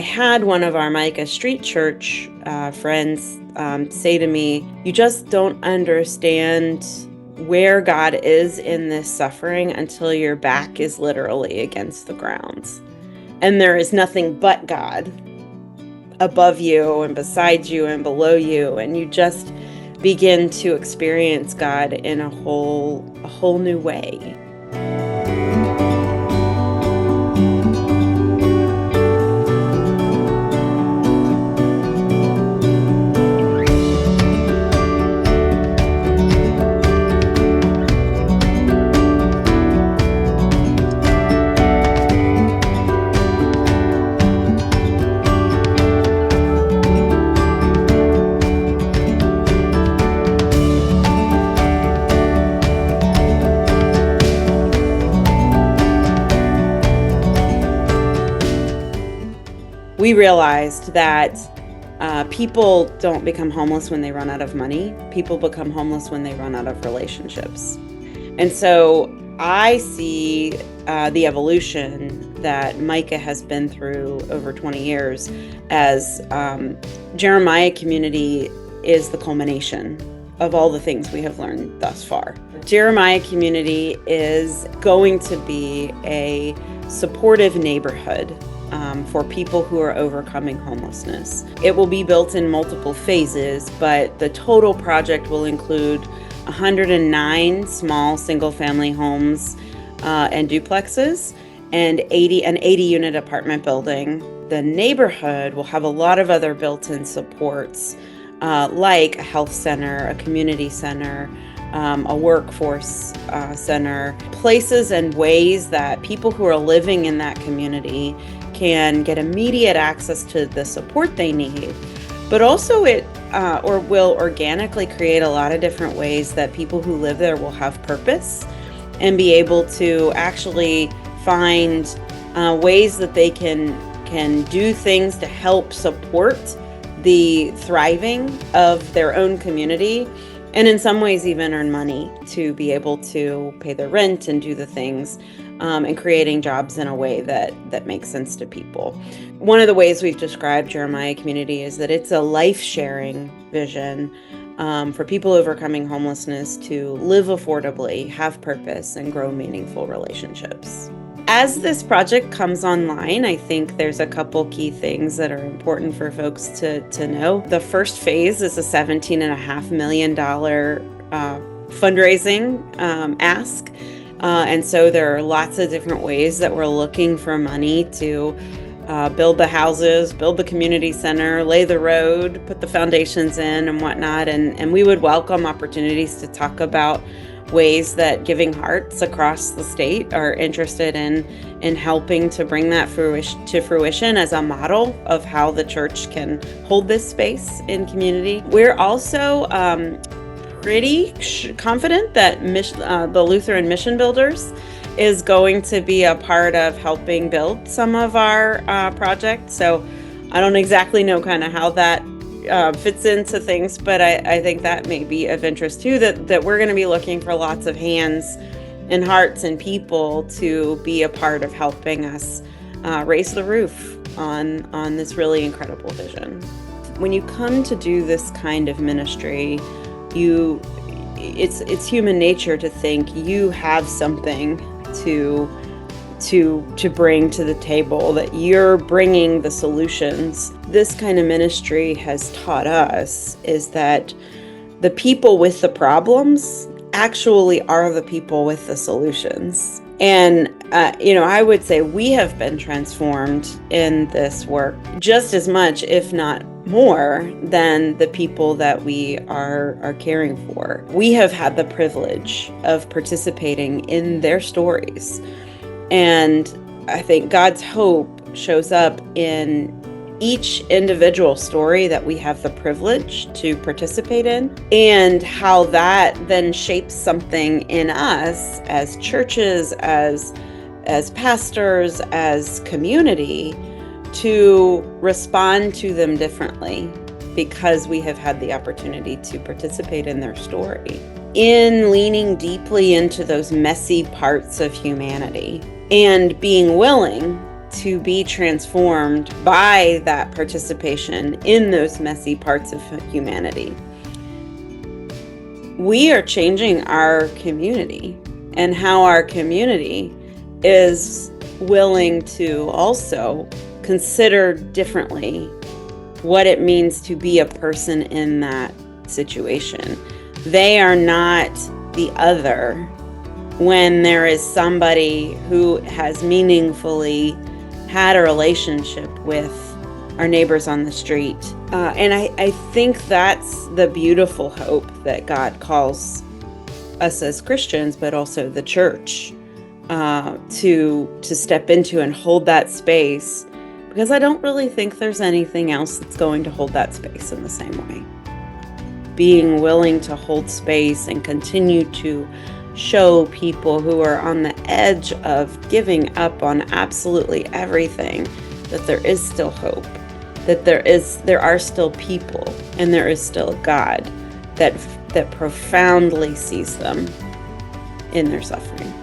I had one of our Micah Street Church friends say to me, "You just don't understand where God is in this suffering until your back is literally against the ground. And there is nothing but God above you and beside you and below you, and you just begin to experience God in a whole new way." We realized that people don't become homeless when they run out of money. People become homeless when they run out of relationships. And so I see the evolution that Micah has been through over 20 years as Jeremiah Community is the culmination of all the things we have learned thus far. Jeremiah Community is going to be a supportive neighborhood for people who are overcoming homelessness. It will be built in multiple phases, but the total project will include 109 small single-family homes and duplexes and an 80-unit apartment building. The neighborhood will have a lot of other built-in supports like a health center, a community center, a workforce center, places and ways that people who are living in that community can get immediate access to the support they need. But also it will organically create a lot of different ways that people who live there will have purpose and be able to actually find ways that they can do things to help support the thriving of their own community, and in some ways even earn money to be able to pay their rent and do the things and creating jobs in a way that makes sense to people. One of the ways we've described Jeremiah Community is that it's a life-sharing vision for people overcoming homelessness to live affordably, have purpose, and grow meaningful relationships. As this project comes online, I think there's a couple key things that are important for folks to know. The first phase is a $17.5 million fundraising ask. And so there are lots of different ways that we're looking for money to build the houses, build the community center, lay the road, put the foundations in and whatnot. And we would welcome opportunities to talk about ways that Giving Hearts across the state are interested in helping to bring that to fruition as a model of how the church can hold this space in community. We're also pretty confident that the Lutheran Mission Builders is going to be a part of helping build some of our projects. So I don't exactly know kind of how that fits into things, but I think that may be of interest too, that we're going to be looking for lots of hands and hearts and people to be a part of helping us raise the roof on this really incredible vision. When you come to do this kind of ministry, it's human nature to think you have something to bring to the table, that you're bringing the solutions. This kind of ministry has taught us is that the people with the problems actually are the people with the solutions. And, I would say we have been transformed in this work just as much, if not more, than the people that we are caring for. We have had the privilege of participating in their stories. And I think God's hope shows up in each individual story that we have the privilege to participate in, and how that then shapes something in us as churches, as pastors, as community, to respond to them differently because we have had the opportunity to participate in their story. In leaning deeply into those messy parts of humanity and being willing to be transformed by that participation in those messy parts of humanity. We are changing our community, and how our community is willing to also consider differently what it means to be a person in that situation. They are not the other when there is somebody who has meaningfully had a relationship with our neighbors on the street. And I think that's the beautiful hope that God calls us as Christians, but also the church, to step into and hold that space, because I don't really think there's anything else that's going to hold that space in the same way. Being willing to hold space and continue to show people who are on the edge of giving up on absolutely everything that there is still hope, that there are still people, and there is still God that profoundly sees them in their suffering.